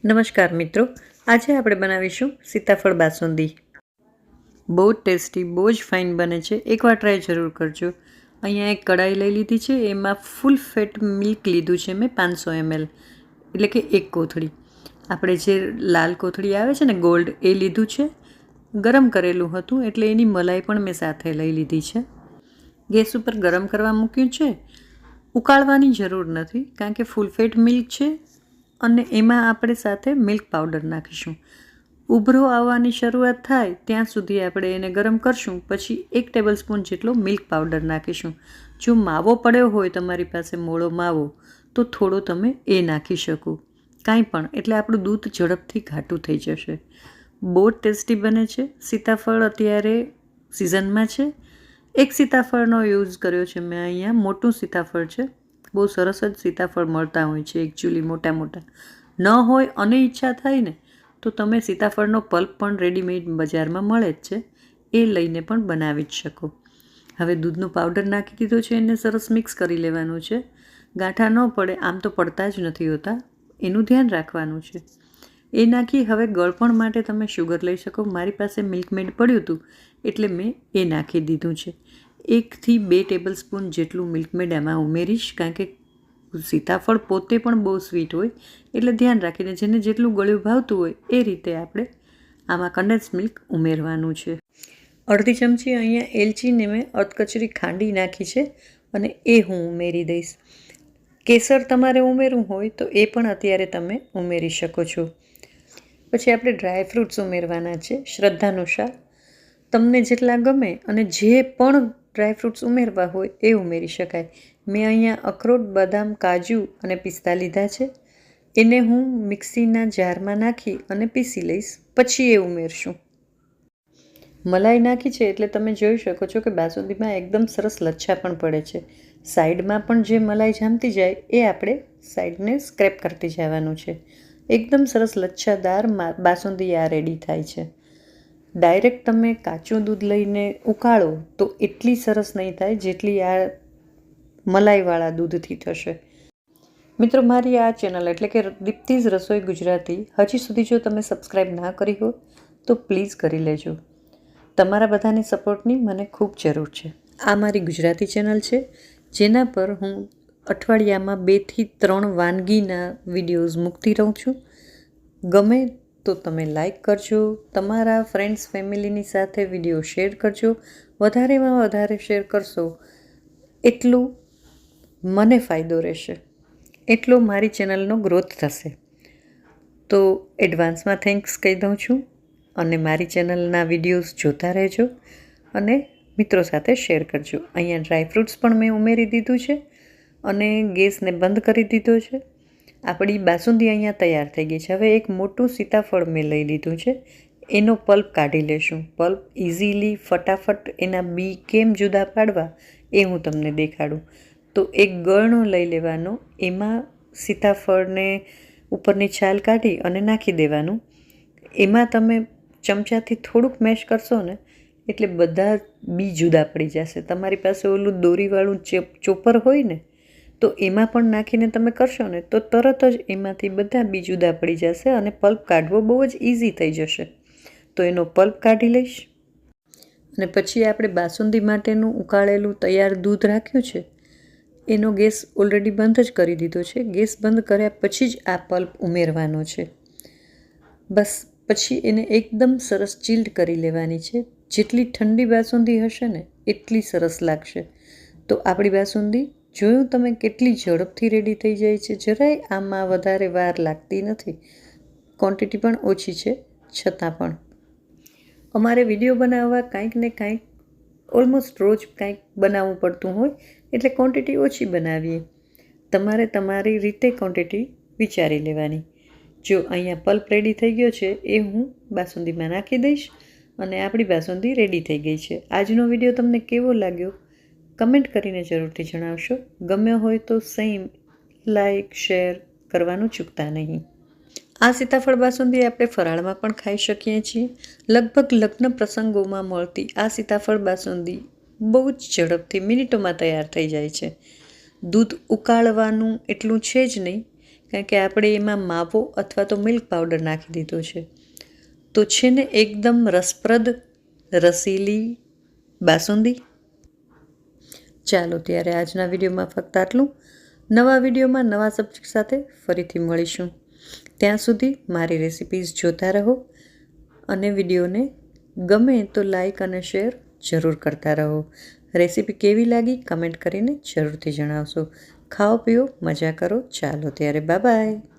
નમસ્કાર મિત્રો, આજે આપણે બનાવીશું સીતાફળ બાસુંદી। બહુ ટેસ્ટી, બહુ જ ફાઇન બને છે, એકવાર ટ્રાય જરૂર કરજો। અહીંયા એક કડાઈ લઈ લીધી છે, એમાં ફૂલ ફેટ મિલ્ક લીધું છે મેં 500 ml, એટલે કે એક કોથળી। આપણે જે લાલ કોથળી આવે છે ને ગોલ્ડ, એ લીધું છે। ગરમ કરેલું હતું એટલે એની મલાઈ પણ મેં સાથે લઈ લીધી છે। ગેસ ઉપર ગરમ કરવા મૂક્યું છે। ઉકાળવાની જરૂર નથી કારણ કે ફૂલ ફેટ મિલ્ક છે અને એમાં આપણે સાથે મિલ્ક પાવડર નાખીશું। ઉભરો આવવાની શરૂઆત થાય ત્યાં સુધી આપણે એને ગરમ કરશું, પછી 1 ટેબલસ્પૂન જેટલો મિલ્ક પાવડર નાખીશું। જો માવો પડ્યો હોય તમારી પાસે મોળો માવો તો થોડો તમે એ નાખી શકો, કાંઈ પણ, એટલે આપણું દૂધ ઝડપથી ઘાટું થઈ જશે। બહુ ટેસ્ટી બને છે। સીતાફળ અત્યારે સિઝનમાં છે। એક સીતાફળનો યુઝ કર્યો છે મેં, અહીંયા મોટું સીતાફળ છે। બહુ સરસ જ સીતાફળ મળતા હોય છે એકચ્યુઅલી, મોટા મોટા ન હોય અને ઈચ્છા થાય ને તો તમે સીતાફળનો પલ્પ પણ રેડીમેડ બજારમાં મળે જ છે, એ લઈને પણ બનાવી જ શકો। હવે દૂધનો પાવડર નાખી દીધો છે, એને સરસ મિક્સ કરી લેવાનું છે। ગાંઠા ન પડે, આમ તો પડતા જ નથી હોતા, એનું ધ્યાન રાખવાનું છે। એ નાખી હવે ગળપણ માટે તમે શુગર લઈ શકો। મારી પાસે મિલ્કમેડ પડ્યું હતું એટલે મેં એ નાખી દીધું છે। 1 થી 2 ટેબલસ્પૂન જેટલું મિલ્કમેડ આમાં ઉમેરીશ, કારણ કે સીતાફળ પોતે પણ બહુ સ્વીટ હોય, એટલે ધ્યાન રાખીને જેને જેટલું ગળ્યું ભાવતું હોય એ રીતે આપણે આમાં કન્ડેન્સ મિલ્ક ઉમેરવાનું છે। અડધી ચમચી અહીંયા એલચીને મેં અધકચરી ખાંડી નાખી છે અને એ હું ઉમેરી દઈશ। કેસર તમારે ઉમેરવું હોય તો એ પણ અત્યારે તમે ઉમેરી શકો છો। પછી આપણે ડ્રાય ફ્રૂટ્સ ઉમેરવાના છે શ્રદ્ધાનુસાર, તમને જેટલા ગમે અને જે પણ ડ્રાય ફ્રૂટ્સ ઉમેરવા હોય એ ઉમેરી શકાય। મેં અહીંયા અખરોટ, બદામ, કાજુ અને પિસ્તા લીધા છે। એને હું મિક્સીના જારમાં નાખી અને પીસી લઈશ, પછી એ ઉમેરશું। મલાઈ નાખી છે એટલે તમે જોઈ શકો છો કે બાસુંદીમાં એકદમ સરસ લચ્છા પણ પડે છે। સાઈડમાં પણ જે મલાઈ જામતી જાય એ આપણે સાઈડને સ્ક્રેપ કરતી જવાનું છે। એકદમ સરસ લચ્છાદાર બાસુંદી આ રેડી થાય છે। ડાયરેક્ટ તમે કાચું દૂધ લઈને ઉકાળો તો એટલી સરસ નહીં થાય જેટલી આ મલાઈવાળા દૂધથી થશે। મિત્રો, મારી આ ચેનલ એટલે કે દીપ્તિઝ રસોઈ ગુજરાતી હજી સુધી જો તમે સબસ્ક્રાઈબ ના કરી હો તો પ્લીઝ કરી લેજો। તમારા બધાની સપોર્ટની મને ખૂબ જરૂર છે। આ મારી ગુજરાતી ચેનલ છે જેના પર હું અઠવાડિયામાં 2 થી 3 વાનગીના વિડીયોઝ મૂકતી રહું છું। ગમે તો તમે લાઈક કરજો, તમારા ફ્રેન્ડ્સ ફેમિલીની સાથે વિડીયો શેર કરજો। વધારેમાં વધારે શેર કરશો એટલું મને ફાયદો રહેશે, એટલો મારી ચેનલનો ગ્રોથ થશે। તો એડવાન્સમાં થેન્ક્સ કહી દઉં છું અને મારી ચેનલના વિડીયોઝ જોતા રહેજો અને મિત્રો સાથે શેર કરજો। અહીંયા ડ્રાય ફ્રૂટ્સ પણ મેં ઉમેરી દીધું છે અને ગેસને બંધ કરી દીધો છે। આપણી બાસુંદી અહીંયા તૈયાર થઈ ગઈ છે। હવે એક મોટું સીતાફળ મેં લઈ લીધું છે, એનો પલ્પ કાઢી લેશું। પલ્પ ઇઝીલી ફટાફટ એના બી કેમ જુદા પાડવા એ હું તમને દેખાડું। તો એક ગળણો લઈ લેવાનો, એમાં સીતાફળને ઉપરની છાલ કાઢી અને નાખી દેવાનું। એમાં તમે ચમચાથી થોડુંક મેશ કરશો ને એટલે બધા બી જુદા પડી જશે। તમારી પાસે ઓલું દોરીવાળું ચોપર હોય ને તો એમાં પણ નાખીને તમે કરશો ને તો તરત જ એમાંથી બધા બી જુદા પડી જશે અને પલ્પ કાઢવો બહુ જ ઇઝી થઈ જશે। તો એનો પલ્પ કાઢી લઈશ અને પછી આપણે બાસુંદી માટેનું ઉકાળેલું તૈયાર દૂધ રાખ્યું છે, એનો ગેસ ઓલરેડી બંધ જ કરી દીધો છે। ગેસ બંધ કર્યા પછી જ આ પલ્પ ઉમેરવાનો છે। બસ પછી એને એકદમ સરસ ચિલ્ડ કરી લેવાની છે। જેટલી ઠંડી બાસુંદી હશે ને એટલી સરસ લાગશે। તો આપણી બાસુંદી જોયું તમે કેટલી ઝડપથી રેડી થઈ જાય છે, જરાય આમાં વધારે વાર લાગતી નથી। ક્વોન્ટિટી પણ ઓછી છે છતાં પણ અમારે વિડીયો બનાવવા કાંઈક ને કાંઈક ઓલમોસ્ટ રોજ કાંઈક બનાવવું પડતું હોય એટલે ક્વોન્ટિટી ઓછી બનાવીએ। તમારે તમારી રીતે ક્વોન્ટિટી વિચારી લેવાની। જો અહીંયા પલ્પ રેડી થઈ ગયો છે એ હું બાસુંદીમાં નાખી દઈશ અને આપણી બાસુંદી રેડી થઈ ગઈ છે। આજનો વિડીયો તમને કેવો લાગ્યો કમેન્ટ કરીને જરૂરથી જણાવશો। ગમ્યો હોય તો સેમ લાઈક શેર કરવાનું ચૂકતા નહીં। આ સીતાફળ બાસુંદી આપણે ફરાળમાં પણ ખાઈ શકીએ છીએ। લગભગ લગ્ન પ્રસંગોમાં મળતી આ સીતાફળ બાસુંદી બહુ જ ઝડપથી મિનિટોમાં તૈયાર થઈ જાય છે। દૂધ ઉકાળવાનું એટલું છે જ નહીં કારણ કે આપણે એમાં માવો અથવા તો મિલ્ક પાવડર નાખી દીધો છે. તો છે ને એકદમ રસપ્રદ રસીલી બાસુંદી. ચાલો ત્યારે આજના વિડીયોમાં ફક્ત આટલું. નવા વિડીયોમાં નવા સબ્જેક્ટ સાથે ફરીથી મળીશું. ત્યાં સુધી મારી રેસિપીઝ જોતા રહો અને વિડીયોને ગમે તો લાઈક અને શેર જરૂર કરતા રહો. રેસિપી કેવી લાગી કમેન્ટ કરીને જરૂરથી જણાવશો. ખાઓ પીઓ મજા કરો. ચાલો ત્યારે બાય બાય.